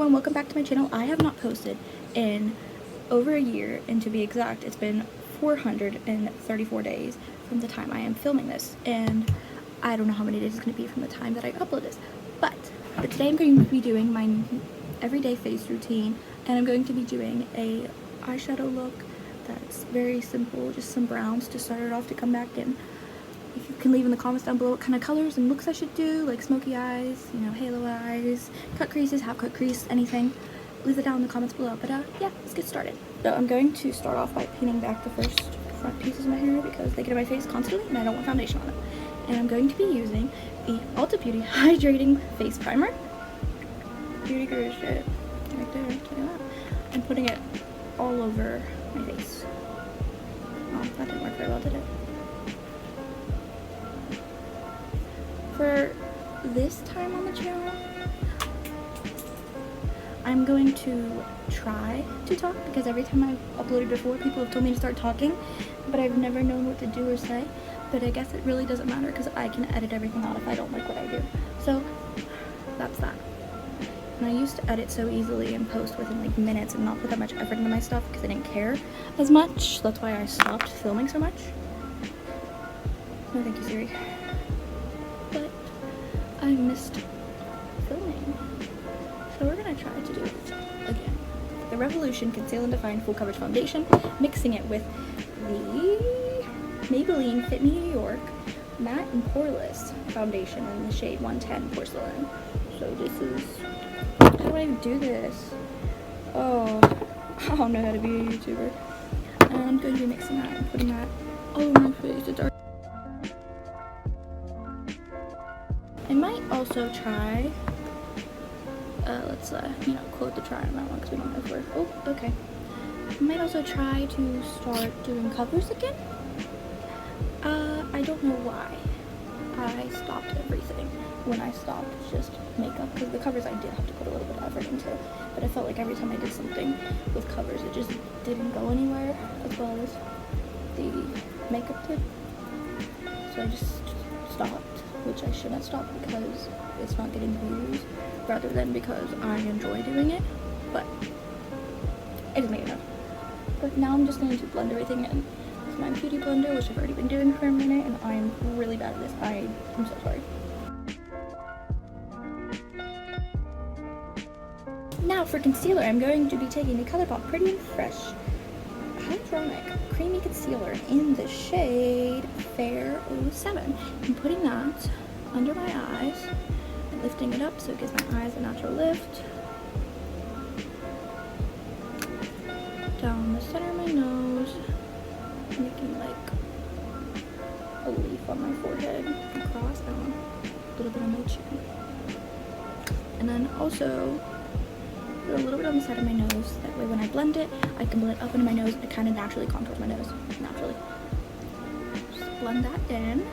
everyone, welcome back to my channel. I have not posted in over a year, and to be exact, it's been 434 days from the time I am filming this, and I don't know how many days it's going to be from the time that I upload this, but today I'm going to be doing my everyday face routine, and I'm going to be doing a eyeshadow look that's very simple, just some browns to start it off to come back in. If you can leave in the comments down below what kind of colors and looks I should do, like smoky eyes, you know, halo eyes, cut creases, half cut crease, anything. Leave it down in the comments below. But yeah, let's get started. So I'm going to start off by pinning back the first front pieces of my hair because they get in my face constantly and I don't want foundation on it. And I'm going to be using the Ulta Beauty Hydrating Face Primer. Beauty Guru shit. Right there, look at that. I'm putting it all over my face. Oh, that didn't work very well, did it? For this time on the channel, I'm going to try to talk because every time I've uploaded before, people have told me to start talking, but I've never known what to do or say. But I guess it really doesn't matter because I can edit everything out if I don't like what I do. So that's that. And I used to edit so easily and post within like minutes and not put that much effort into my stuff because I didn't care as much. That's why I stopped filming so much. No, thank you, Siri. But I missed filming, so we're gonna try to do it again. The Revolution Conceal and Define Full Coverage Foundation, mixing it with the Maybelline Fit Me New York Matte and Poreless Foundation in the shade 110 Porcelain. So this is, how do I even do this? Oh, I don't know how to be a YouTuber. And I'm going to be mixing that and putting that all over my face. It's I might also try, let's, quote the try on that one because we don't know if we're, oh, okay. I might also try to start doing covers again. I don't know why I stopped everything when I stopped just makeup, because the covers I did have to put a little bit of effort into, but I felt like every time I did something with covers, it just didn't go anywhere as well as the makeup did. So I just stopped, which I shouldn't stop because it's not getting views, rather than because I enjoy doing it, but I just made it up. But now I'm just going to blend everything in with my beauty blender, which I've already been doing for a minute, and I'm really bad at this. I'm so sorry. Now for concealer, I'm going to be taking the ColourPop Pretty and Fresh Hyaluronic Creamy Concealer in the shade Fair 07 and putting that under my eyes and lifting it up so it gives my eyes a natural lift. Down the center of my nose, making like a leaf on my forehead, across down a little bit on my chin. And then also put a little bit on the side of my nose, that way when I blend it, I can blend it up into my nose and it kind of naturally contours my nose, naturally. Just blend that in.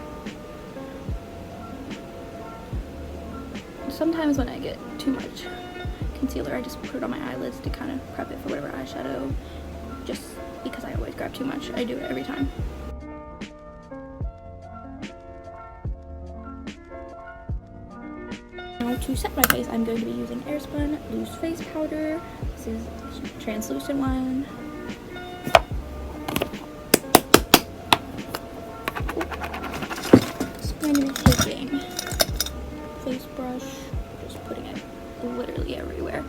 Sometimes when I get too much concealer, I just put it on my eyelids to kind of prep it for whatever eyeshadow, just because I always grab too much. I do it every time. Now to set my face, I'm going to be using Airspun Loose Face Powder. This is a translucent one. So I'm going to be taking face brush, just putting it literally everywhere.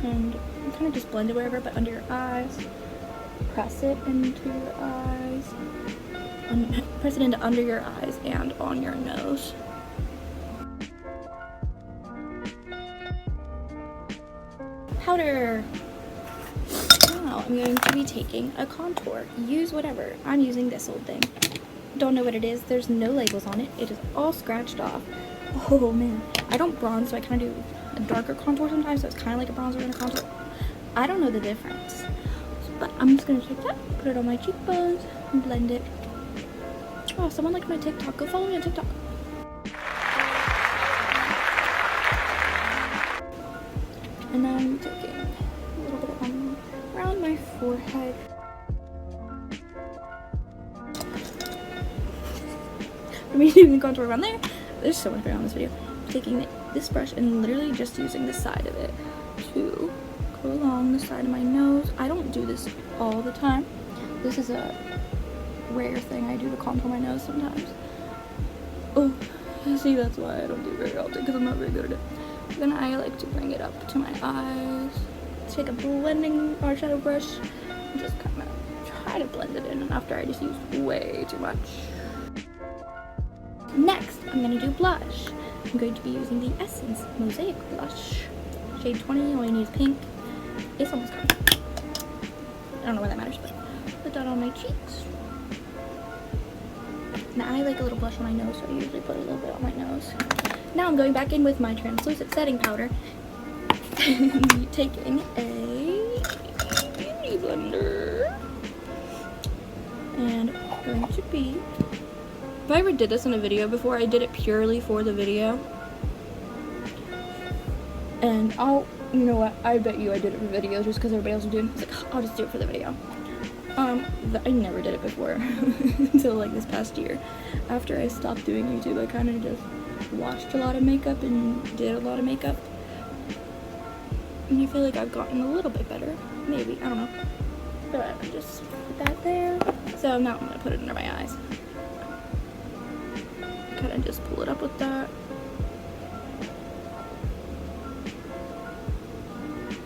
And kind of just blend it wherever, but under your eyes. Press it into your eyes. Press it into under your eyes and on your nose. Powder. Now I'm going to be taking a contour. Use whatever. I'm using this old thing. Don't know what it is. There's no labels on it. It is all scratched off. Oh man. I don't bronze, so I kind of do a darker contour sometimes, so it's kind of like a bronzer and a contour. I don't know the difference. But I'm just going to take that, put it on my cheekbones, and blend it. Oh, someone liked my TikTok. Go follow me on TikTok. And then I'm taking a little bit around my forehead. For me, doing the contour around there. There's so much going on in this video. taking this brush and literally just using the side of it to go along the side of my nose. I don't do this all the time. This is a rare thing I do to contour my nose sometimes. Oh, see, that's why I don't do it very often, because I'm not very good at it. Then I like to bring it up to my eyes. Take a blending eyeshadow brush and just kind of try to blend it in, and after I just used way too much. Next, I'm going to do blush. I'm going to be using the Essence Mosaic Blush. Shade 20, all you need is pink. It's almost gone. I don't know why that matters, but put that on my cheeks. Now I like a little blush on my nose, so I usually put a little bit on my nose. Now I'm going back in with my translucent setting powder. Taking a beauty blender. And going to be... If I ever did this in a video before, I did it purely for the video. And you know what, I bet you I did it for videos just because everybody else was doing it. I was like, I'll just do it for the video. I never did it before until like this past year. After I stopped doing YouTube, I kind of just watched a lot of makeup and did a lot of makeup. And I feel like I've gotten a little bit better. Maybe, I don't know. But I just put that there. So now I'm going to put it under my eyes. Kind of just pull it up with that.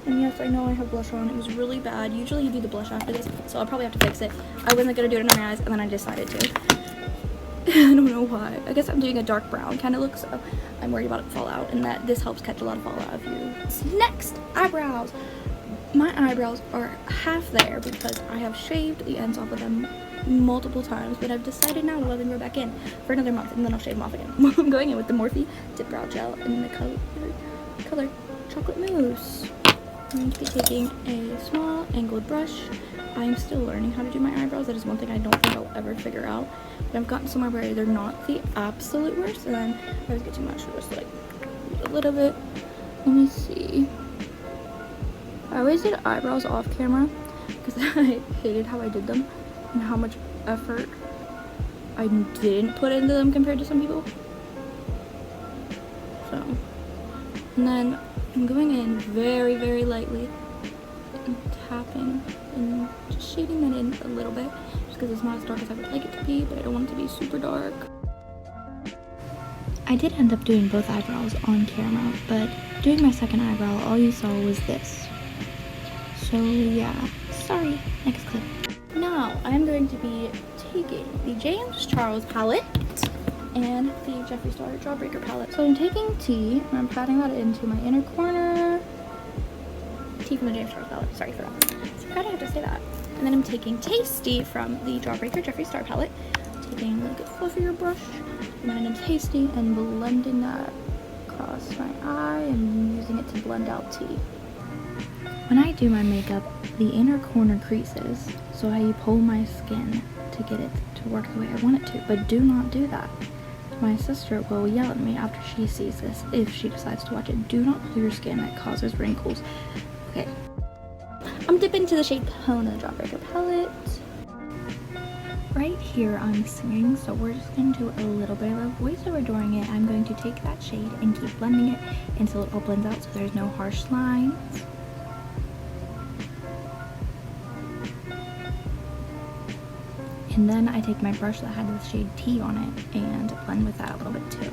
And yes, I know I have blush on. It was really bad. Usually you do the blush after this, so I'll probably have to fix it. I wasn't going to do it under my eyes, and then I decided to. I don't know why. I guess I'm doing a dark brown kind of look, so I'm worried about it fall out, and that this helps catch a lot of fallout of you. Next, eyebrows. My eyebrows are half there because I have shaved the ends off of them multiple times, but I've decided now to let them grow back in for another month, and then I'll shave them off again. I'm going in with the Morphe Dip Brow Gel in the color Chocolate Mousse. I'm going to be taking a small angled brush. I'm still learning how to do my eyebrows. That is one thing I don't think I'll ever figure out. But I've gotten somewhere where they're not the absolute worst, and then I always get too much, so just like a little bit. Let me see. I always did eyebrows off camera because I hated how I did them and how much effort I didn't put into them compared to some people. So, and then I'm going in very, very lightly and tapping and just shading that in a little bit just because it's not as dark as I would like it to be, but I don't want it to be super dark. I did end up doing both eyebrows on camera, but doing my second eyebrow, all you saw was this. So yeah, sorry, next clip. Now, I'm going to be taking the James Charles palette and the Jeffree Star Jawbreaker palette. So I'm taking T, and I'm patting that into my inner corner. T from the James Charles palette, sorry for that. So I have to say that. And then I'm taking Tasty from the Jawbreaker Jeffree Star palette. Taking like a fluffier brush, and then I'm Tasty and blending that across my eye and using it to blend out T. When I do my makeup, the inner corner creases, so I pull my skin to get it to work the way I want it to, but do not do that. My sister will yell at me after she sees this if she decides to watch it. Do not pull your skin, that causes wrinkles. Okay. I'm dipping into the shade Kona Jawbreaker palette. Right here I'm singing, so we're just going to do a little bit of a voiceover during it. I'm going to take that shade and keep blending it until it all blends out so there's no harsh lines. And then I take my brush that had the shade T on it and blend with that a little bit too.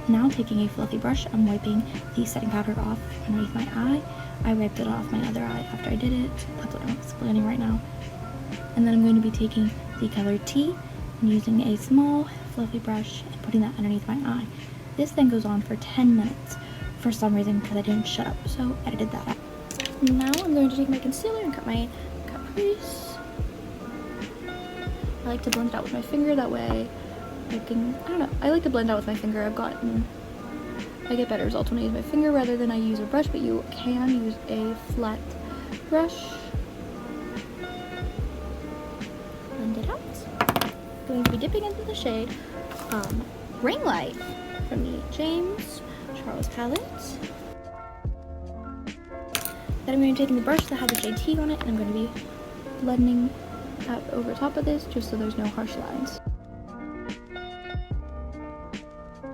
Now taking a fluffy brush, I'm wiping the setting powder off underneath my eye. I wiped it off my other eye after I did it. That's what I'm explaining right now. And then I'm going to be taking the color T and using a small fluffy brush and putting that underneath my eye. This then goes on for 10 minutes for some reason because I didn't shut up, so I edited that out. Now I'm going to take my concealer and cut my cut crease. I like to blend it out with my finger, that way I don't know, I like to blend out with my finger. I get better results when I use my finger rather than I use a brush, but you can use a flat brush. Blend it out. Going to be dipping into the shade Ring Light from the James Charles palette. Then I'm going to be taking the brush that has the shade T on it, and I'm going to be blending out over top of this just so there's no harsh lines.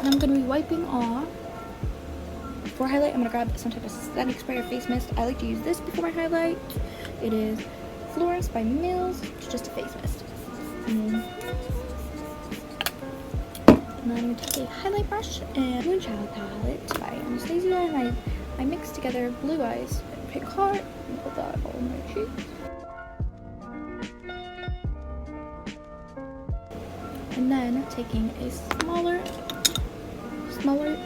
And I'm going to be wiping off. For highlight, I'm going to grab some type of setting spray or face mist. I like to use this before my highlight. It is Florence by Mills. It's just a face mist. And then I'm going to take a highlight brush and Moonchild palette by Anastasia, and I mix together Blue Eyes and Pink Heart and put that all on my cheeks. And then taking a smaller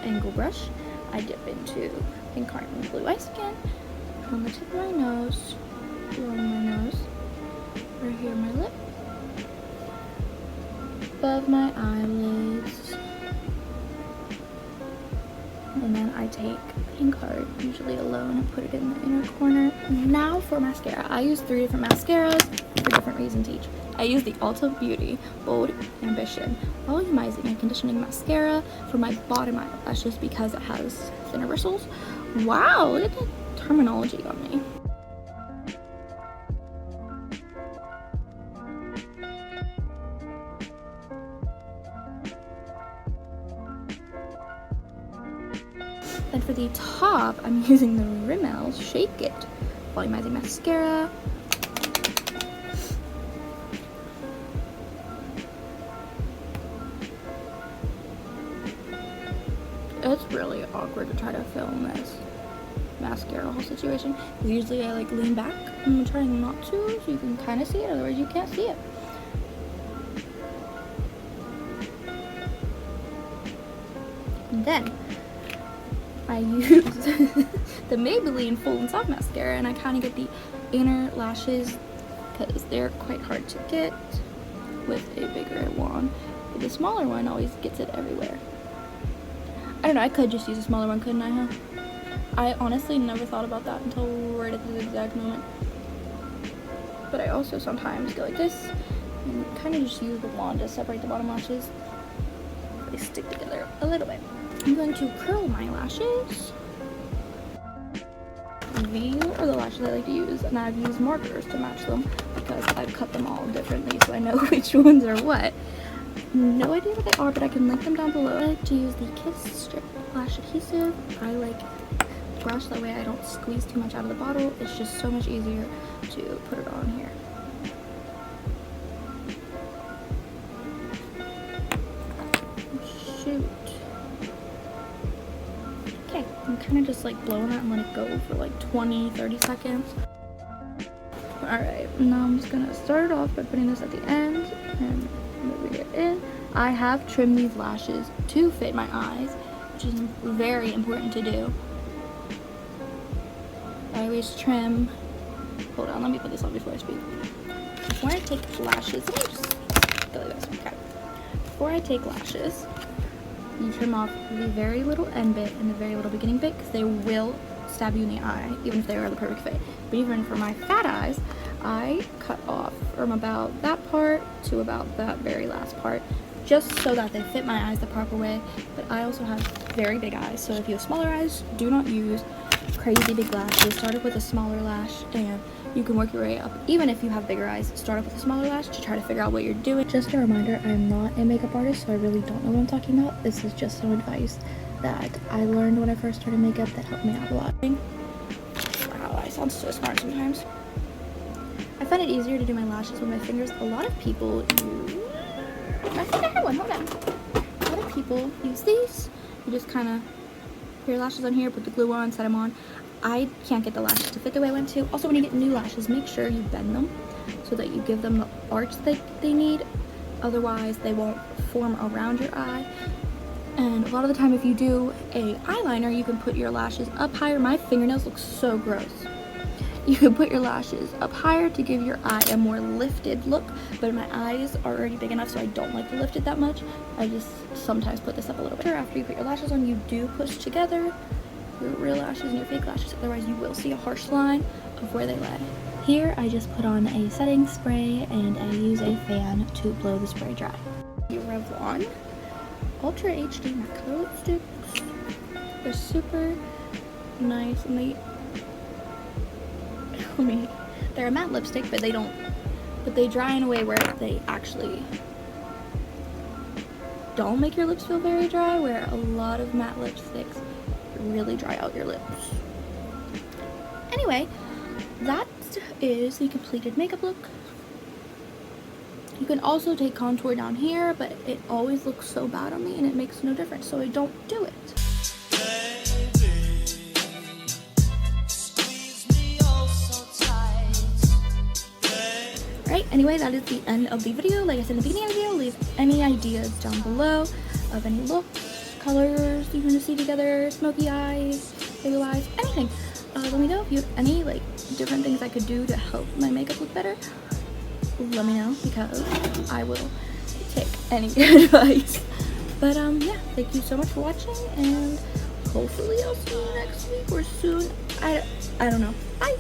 angle brush, I dip into Pink Heart and Blue Eyes again, on the tip of my nose, along my nose, right here my lip, above my eyelids, and then I take Pink Heart, usually alone, and put it in the inner corner. Now for mascara, I use 3 different mascaras for different reasons each. I use the Ulta Beauty Bold Ambition Volumizing and Conditioning Mascara for my bottom eyelashes because it has thinner bristles. Wow, look at the terminology on me. And for the top, I'm using the Rimmel Shake It Volumizing Mascara. It's really awkward to try to film this mascara whole situation, because usually I like lean back. I'm trying not to, so you can kind of see it, otherwise you can't see it. And then I use the Maybelline Full and Soft Mascara, and I kind of get the inner lashes because they're quite hard to get with a bigger wand. But the smaller one always gets it everywhere. I don't know, I could just use a smaller one, couldn't I, huh? I honestly never thought about that until right at this exact moment. But I also sometimes go like this and kind of just use the wand to separate the bottom lashes. They stick together a little bit. I'm going to curl my lashes. These are the lashes I like to use, and I've used markers to match them because I've cut them all differently so I know which ones are what. No idea what they are, but I can link them down below. I like to use the Kiss Strip Lash Adhesive. I like brush, that way I don't squeeze too much out of the bottle. It's just so much easier to put it on here. Shoot. Okay, I'm kind of just like blowing that and let it go for like 20-30 seconds. Alright, now I'm just gonna start it off by putting this at the end and moving it in. I have trimmed these lashes to fit my eyes, which is very important to do. I always trim. Hold on, let me put this on before I speak. Before I take lashes, let me just go like this. Okay. Before I take lashes, you trim off the very little end bit and the very little beginning bit because they will stab you in the eye, even if they are the perfect fit. But even for my fat eyes, I cut off from about that part to about that very last part, just so that they fit my eyes the proper way. But I also have very big eyes, so if you have smaller eyes, do not use crazy big lashes. Start off with a smaller lash and you can work your way up. Even if you have bigger eyes, start off with a smaller lash to try to figure out what you're doing. Just a reminder, I'm not a makeup artist, so I really don't know what I'm talking about. This is just some advice that I learned when I first started makeup that helped me out a lot. Wow, I sound so smart sometimes. I find it easier to do my lashes with my fingers. A lot of people use... I think I have one, hold on. A lot of people use these. You just kind of put your lashes on here, put the glue on, set them on. I can't get the lashes to fit the way I want to. Also, when you get new lashes, make sure you bend them so that you give them the arch that they need. Otherwise, they won't form around your eye. And a lot of the time, if you do a eyeliner, you can put your lashes up higher. My fingernails look so gross. You can put your lashes up higher to give your eye a more lifted look, but my eyes are already big enough, so I don't like to lift it that much. I just sometimes put this up a little bit. After you put your lashes on, you do push together your real lashes and your fake lashes, otherwise you will see a harsh line of where they led. Here, I just put on a setting spray and I use a fan to blow the spray dry. The Revlon Ultra HD MAC Color Lipsticks. They're super nice and they're a matte lipstick, but they dry in a way where they actually don't make your lips feel very dry, where a lot of matte lipsticks really dry out your lips. Anyway, that is the completed makeup look. You can also take contour down here, but it always looks so bad on me and it makes no difference, so I don't do it. Right, anyway, that is the end of the video. Like I said in the beginning of the video, leave any ideas down below of any looks, colors you want to see together, smoky eyes, blue eyes, anything. Let me know if you have any like different things I could do to help my makeup look better. Let me know, because I will take any advice. But yeah, thank you so much for watching, and hopefully I'll see you next week or soon. I don't know. Bye.